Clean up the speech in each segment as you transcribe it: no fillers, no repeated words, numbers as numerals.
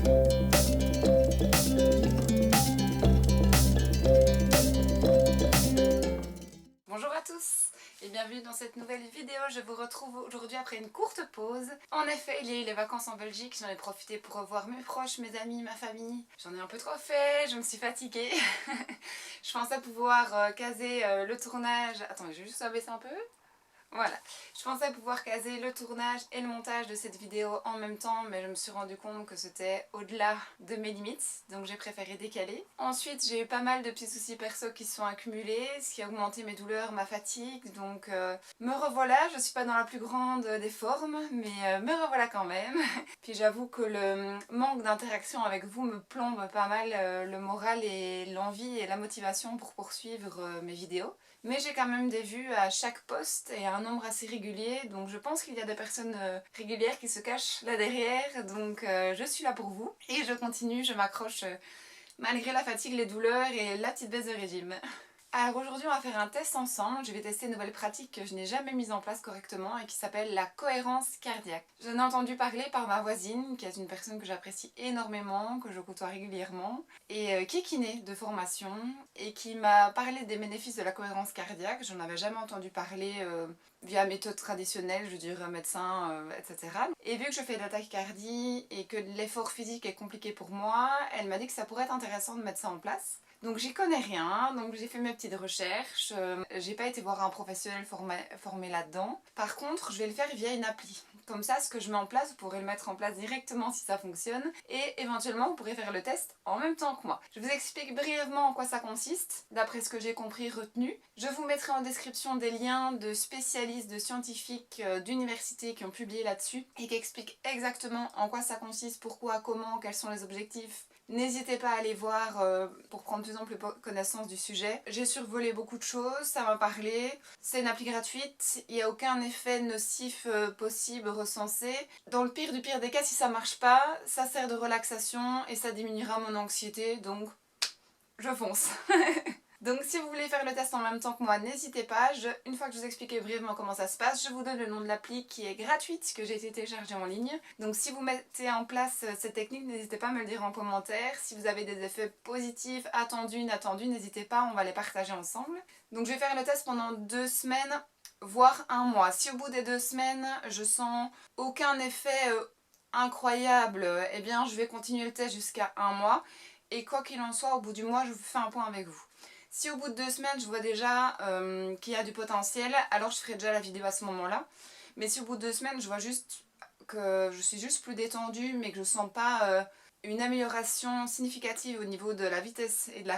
Bonjour à tous et bienvenue dans cette nouvelle vidéo. Je vous retrouve aujourd'hui après une courte pause. En effet, il y a eu les vacances en Belgique, j'en ai profité pour revoir mes proches, mes amis, ma famille. J'en ai un peu trop fait, je me suis fatiguée. Je pensais pouvoir caser le tournage... Attendez, je vais juste abaisser un peu. Voilà, je pensais pouvoir caser le tournage et le montage de cette vidéo en même temps, mais je me suis rendu compte que c'était au-delà de mes limites, donc j'ai préféré décaler. Ensuite, j'ai eu pas mal de petits soucis perso qui se sont accumulés, ce qui a augmenté mes douleurs, ma fatigue, donc me revoilà. Je suis pas dans la plus grande des formes, mais me revoilà quand même. Puis j'avoue que le manque d'interaction avec vous me plombe pas mal le moral et l'envie et la motivation pour poursuivre mes vidéos. Mais j'ai quand même des vues à chaque post et un nombre assez régulier, donc je pense qu'il y a des personnes régulières qui se cachent là derrière, donc je suis là pour vous. Et je continue, je m'accroche malgré la fatigue, les douleurs et la petite baisse de régime. Alors aujourd'hui on va faire un test ensemble, je vais tester une nouvelle pratique que je n'ai jamais mise en place correctement et qui s'appelle la cohérence cardiaque. J'en ai entendu parler par ma voisine, qui est une personne que j'apprécie énormément, que je côtoie régulièrement, et qui est kiné de formation, et qui m'a parlé des bénéfices de la cohérence cardiaque. J'en avais jamais entendu parler via méthode traditionnelle, je dirais médecin, etc. Et vu que je fais de la tachycardie et que l'effort physique est compliqué pour moi, elle m'a dit que ça pourrait être intéressant de mettre ça en place. Donc j'y connais rien, donc j'ai fait mes petites recherches, j'ai pas été voir un professionnel formé là-dedans. Par contre, je vais le faire via une appli. Comme ça, ce que je mets en place, vous pourrez le mettre en place directement si ça fonctionne, et éventuellement vous pourrez faire le test en même temps que moi. Je vous explique brièvement en quoi ça consiste, d'après ce que j'ai compris, retenu. Je vous mettrai en description des liens de spécialistes, de scientifiques, d'universités qui ont publié là-dessus, et qui expliquent exactement en quoi ça consiste, pourquoi, comment, quels sont les objectifs. N'hésitez pas à aller voir pour prendre plus ample connaissance du sujet. J'ai survolé beaucoup de choses, ça m'a parlé. C'est une appli gratuite, il n'y a aucun effet nocif possible recensé. Dans le pire du pire des cas, si ça marche pas, ça sert de relaxation et ça diminuera mon anxiété, donc je fonce. Donc si vous voulez faire le test en même temps que moi, n'hésitez pas. Une fois que je vous ai expliqué brièvement comment ça se passe, je vous donne le nom de l'appli qui est gratuite, que j'ai été téléchargée en ligne. Donc si vous mettez en place cette technique, n'hésitez pas à me le dire en commentaire. Si vous avez des effets positifs, attendus, inattendus, n'hésitez pas, on va les partager ensemble. Donc je vais faire le test pendant 2 semaines, voire 1 mois. Si au bout des 2 semaines, je sens aucun effet incroyable, eh bien je vais continuer le test jusqu'à 1 mois. Et quoi qu'il en soit, au bout du mois, je vous fais un point avec vous. Si au bout de 2 semaines, je vois déjà qu'il y a du potentiel, alors je ferai déjà la vidéo à ce moment-là. Mais si au bout de 2 semaines, je vois juste que je suis juste plus détendue, mais que je ne sens pas une amélioration significative au niveau de la vitesse et de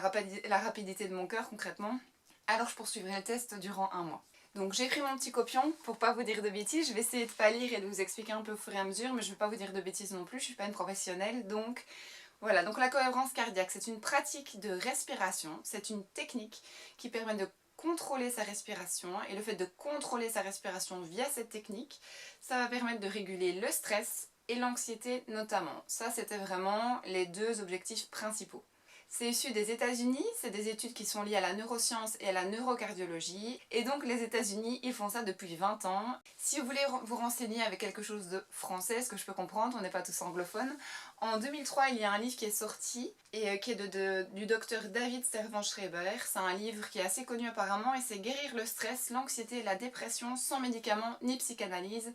la rapidité de mon cœur concrètement, alors je poursuivrai le test durant 1 mois. Donc j'ai pris mon petit copion pour pas vous dire de bêtises, je vais essayer de pas lire et de vous expliquer un peu au fur et à mesure, mais je vais pas vous dire de bêtises non plus, je suis pas une professionnelle, donc... Voilà, donc la cohérence cardiaque, c'est une pratique de respiration, c'est une technique qui permet de contrôler sa respiration, et le fait de contrôler sa respiration via cette technique, ça va permettre de réguler le stress et l'anxiété notamment. Ça, c'était vraiment les 2 objectifs principaux. C'est issu des États-Unis, c'est des études qui sont liées à la neuroscience et à la neurocardiologie. Et donc les États-Unis, ils font ça depuis 20 ans. Si vous voulez vous renseigner avec quelque chose de français, ce que je peux comprendre, on n'est pas tous anglophones, en 2003, il y a un livre qui est sorti, et qui est du docteur David Servan-Schreiber. C'est un livre qui est assez connu apparemment, et c'est Guérir le stress, l'anxiété et la dépression sans médicaments ni psychanalyse.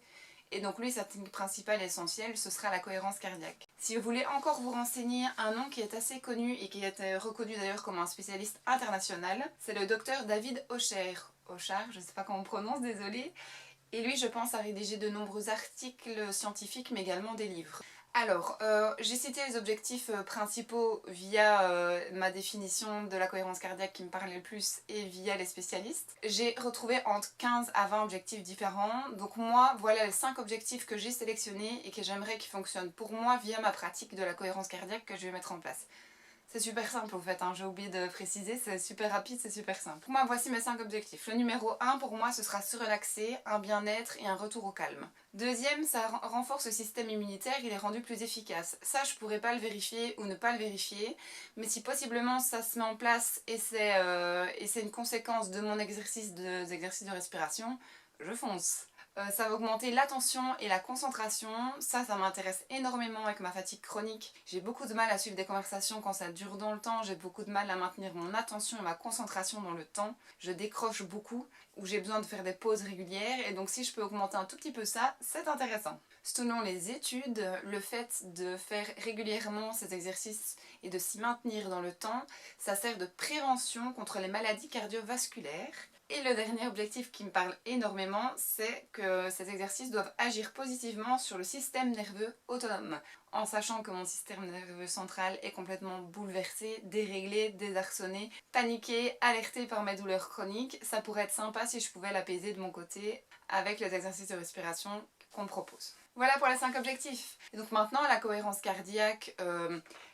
Et donc lui, sa technique principale et essentielle, ce sera la cohérence cardiaque. Si vous voulez encore vous renseigner, un nom qui est assez connu et qui est reconnu d'ailleurs comme un spécialiste international, c'est le docteur David Auchard. Auchard, je ne sais pas comment on prononce, désolée. Et lui, je pense, a rédigé de nombreux articles scientifiques, mais également des livres. Alors, j'ai cité les objectifs principaux via ma définition de la cohérence cardiaque qui me parlait le plus et via les spécialistes. J'ai retrouvé entre 15 à 20 objectifs différents. Donc moi, voilà les 5 objectifs que j'ai sélectionnés et que j'aimerais qu'ils fonctionnent pour moi via ma pratique de la cohérence cardiaque que je vais mettre en place. C'est super simple en fait, hein, j'ai oublié de préciser, c'est super rapide, c'est super simple. Pour moi, voici mes 5 objectifs. Le numéro 1 pour moi, ce sera se relaxer, un bien-être et un retour au calme. Deuxième, ça renforce le système immunitaire, il est rendu plus efficace. Ça, je pourrais pas le vérifier ou ne pas le vérifier, mais si possiblement ça se met en place et c'est une conséquence de mon exercice de respiration, je fonce. Ça va augmenter l'attention et la concentration. Ça m'intéresse énormément avec ma fatigue chronique. J'ai beaucoup de mal à suivre des conversations quand ça dure dans le temps. J'ai beaucoup de mal à maintenir mon attention et ma concentration dans le temps. Je décroche beaucoup, ou j'ai besoin de faire des pauses régulières. Et donc si je peux augmenter un tout petit peu ça, c'est intéressant. Selon les études, le fait de faire régulièrement ces exercices et de s'y maintenir dans le temps, ça sert de prévention contre les maladies cardiovasculaires. Et le dernier objectif qui me parle énormément, c'est que ces exercices doivent agir positivement sur le système nerveux autonome. En sachant que mon système nerveux central est complètement bouleversé, déréglé, désarçonné, paniqué, alerté par mes douleurs chroniques, ça pourrait être sympa si je pouvais l'apaiser de mon côté avec les exercices de respiration qu'on me propose. Voilà pour les 5 objectifs. Et donc maintenant, la cohérence cardiaque,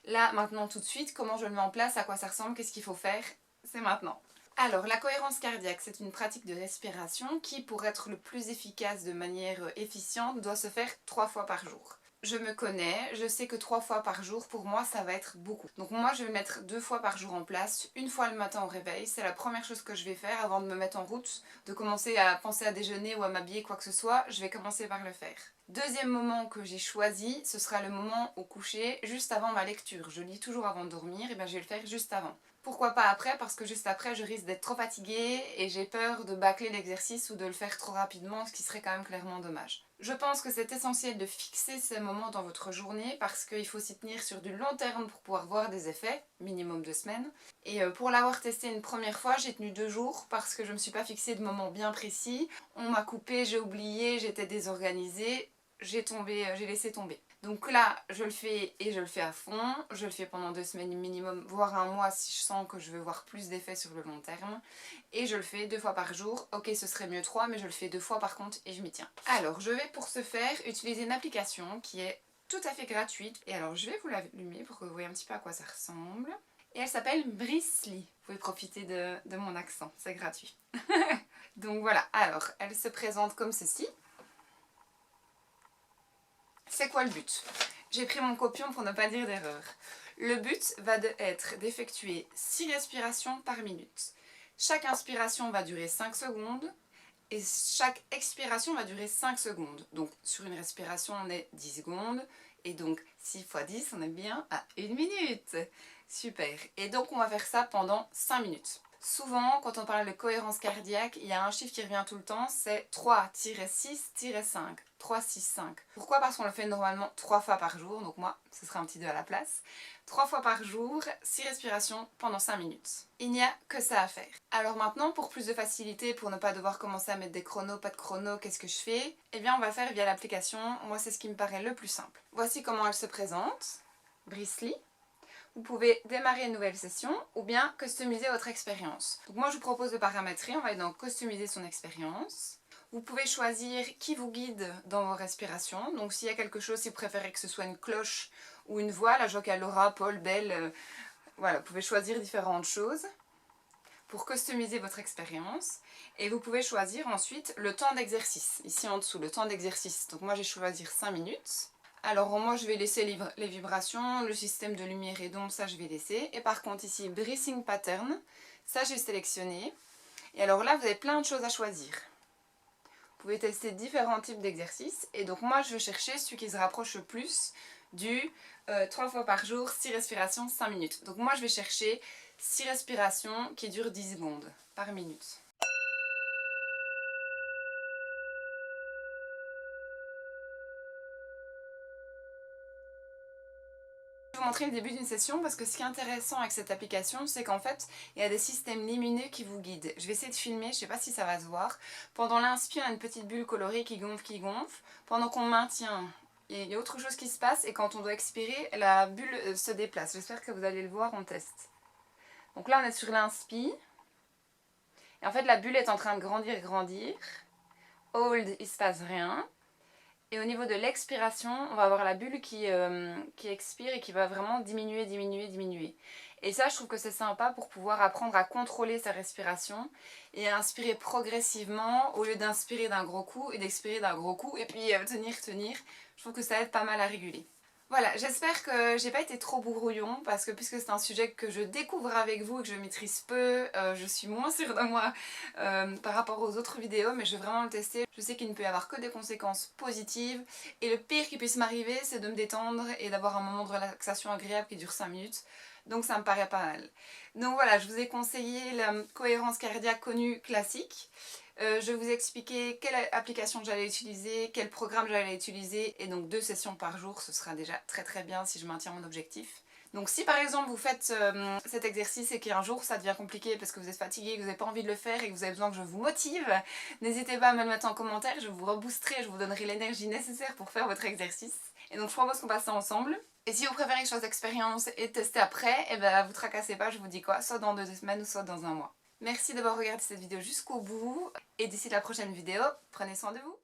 là, maintenant, tout de suite, comment je le mets en place, à quoi ça ressemble, qu'est-ce qu'il faut faire, c'est maintenant. Alors, la cohérence cardiaque, c'est une pratique de respiration qui, pour être le plus efficace de manière efficiente, doit se faire 3 fois par jour. Je me connais, je sais que 3 fois par jour, pour moi, ça va être beaucoup. Donc moi, je vais mettre 2 fois par jour en place, une fois le matin au réveil. C'est la première chose que je vais faire avant de me mettre en route, de commencer à penser à déjeuner ou à m'habiller, quoi que ce soit. Je vais commencer par le faire. Deuxième moment que j'ai choisi, ce sera le moment au coucher, juste avant ma lecture. Je lis toujours avant de dormir, et bien je vais le faire juste avant. Pourquoi pas après? Parce que juste après, je risque d'être trop fatiguée et j'ai peur de bâcler l'exercice ou de le faire trop rapidement, ce qui serait quand même clairement dommage. Je pense que c'est essentiel de fixer ces moments dans votre journée parce qu'il faut s'y tenir sur du long terme pour pouvoir voir des effets, minimum 2 semaines. Et pour l'avoir testé une première fois, j'ai tenu 2 jours parce que je ne me suis pas fixé de moment bien précis. On m'a coupé, j'ai oublié, j'étais désorganisée, j'ai laissé tomber. Donc là, je le fais et je le fais à fond. Je le fais pendant 2 semaines minimum, voire un mois si je sens que je veux voir plus d'effets sur le long terme. Et je le fais 2 fois par jour. Ok, ce serait mieux 3, mais je le fais 2 fois par contre et je m'y tiens. Alors, je vais pour ce faire utiliser une application qui est tout à fait gratuite. Et alors, je vais vous l'allumer pour que vous voyez un petit peu à quoi ça ressemble. Et elle s'appelle Breathly. Vous pouvez profiter de mon accent, c'est gratuit. Donc voilà, alors, elle se présente comme ceci. C'est quoi le but? J'ai pris mon copion pour ne pas dire d'erreur. Le but va être d'effectuer 6 respirations par minute. Chaque inspiration va durer 5 secondes et chaque expiration va durer 5 secondes. Donc sur une respiration on est 10 secondes et donc 6 x 10 on est bien à 1 minute. Super. Et donc on va faire ça pendant 5 minutes. Souvent, quand on parle de cohérence cardiaque, il y a un chiffre qui revient tout le temps, c'est 3-6-5. 3, 6, 5. Pourquoi? Parce qu'on le fait normalement 3 fois par jour, donc moi, ce sera un petit 2 à la place. 3 fois par jour, 6 respirations pendant 5 minutes. Il n'y a que ça à faire. Alors maintenant, pour plus de facilité, pour ne pas devoir commencer à mettre des chronos, pas de chrono, qu'est-ce que je fais? Eh bien, on va le faire via l'application. Moi, c'est ce qui me paraît le plus simple. Voici comment elle se présente. Breathly. Vous pouvez démarrer une nouvelle session ou bien customiser votre expérience. Donc moi je vous propose de paramétrer, on va aller dans customiser son expérience. Vous pouvez choisir qui vous guide dans vos respirations. Donc s'il y a quelque chose, si vous préférez que ce soit une cloche ou une voix, là je vois qu'il y a Laura, Paul, Belle, voilà, vous pouvez choisir différentes choses pour customiser votre expérience. Et vous pouvez choisir ensuite le temps d'exercice. Ici en dessous, le temps d'exercice. Donc moi j'ai choisi 5 minutes. Alors moi je vais laisser les vibrations, le système de lumière et d'ombre, ça je vais laisser. Et par contre ici, Breathing Pattern, ça j'ai sélectionné. Et alors là vous avez plein de choses à choisir. Vous pouvez tester différents types d'exercices. Et donc moi je vais chercher celui qui se rapproche le plus du 3 fois par jour, 6 respirations, 5 minutes. Donc moi je vais chercher 6 respirations qui durent 10 secondes par minute. Je vais vous montrer le début d'une session parce que ce qui est intéressant avec cette application, c'est qu'en fait, il y a des systèmes lumineux qui vous guident. Je vais essayer de filmer, je ne sais pas si ça va se voir. Pendant l'inspire, il y a une petite bulle colorée qui gonfle, qui gonfle. Pendant qu'on maintient, il y a autre chose qui se passe et quand on doit expirer, la bulle se déplace. J'espère que vous allez le voir, on teste. Donc là, on est sur l'inspire. Et en fait, la bulle est en train de grandir, grandir. Hold, il ne se passe rien. Et au niveau de l'expiration, on va avoir la bulle qui expire et qui va vraiment diminuer, diminuer, diminuer. Et ça, je trouve que c'est sympa pour pouvoir apprendre à contrôler sa respiration et à inspirer progressivement au lieu d'inspirer d'un gros coup et d'expirer d'un gros coup et puis tenir, tenir. Je trouve que ça aide pas mal à réguler. Voilà, j'espère que j'ai pas été trop brouillon parce que puisque c'est un sujet que je découvre avec vous et que je maîtrise peu, je suis moins sûre de moi par rapport aux autres vidéos, mais je vais vraiment le tester. Je sais qu'il ne peut y avoir que des conséquences positives et le pire qui puisse m'arriver c'est de me détendre et d'avoir un moment de relaxation agréable qui dure 5 minutes. Donc ça me paraît pas mal. Donc voilà, je vous ai conseillé la cohérence cardiaque connue classique. Je vais vous expliquer quelle application j'allais utiliser, quel programme j'allais utiliser et donc 2 sessions par jour, ce sera déjà très bien si je maintiens mon objectif. Donc si par exemple vous faites cet exercice et qu'un jour ça devient compliqué parce que vous êtes fatigué, que vous n'avez pas envie de le faire et que vous avez besoin que je vous motive, n'hésitez pas à me le mettre en commentaire, je vous reboosterai, je vous donnerai l'énergie nécessaire pour faire votre exercice. Et donc je propose qu'on passe ça ensemble. Et si vous préférez que je fasse l'expérience et tester après, et ben vous tracassez pas, je vous dis quoi, soit dans 2 semaines ou soit dans un mois. Merci d'avoir regardé cette vidéo jusqu'au bout et d'ici la prochaine vidéo, prenez soin de vous.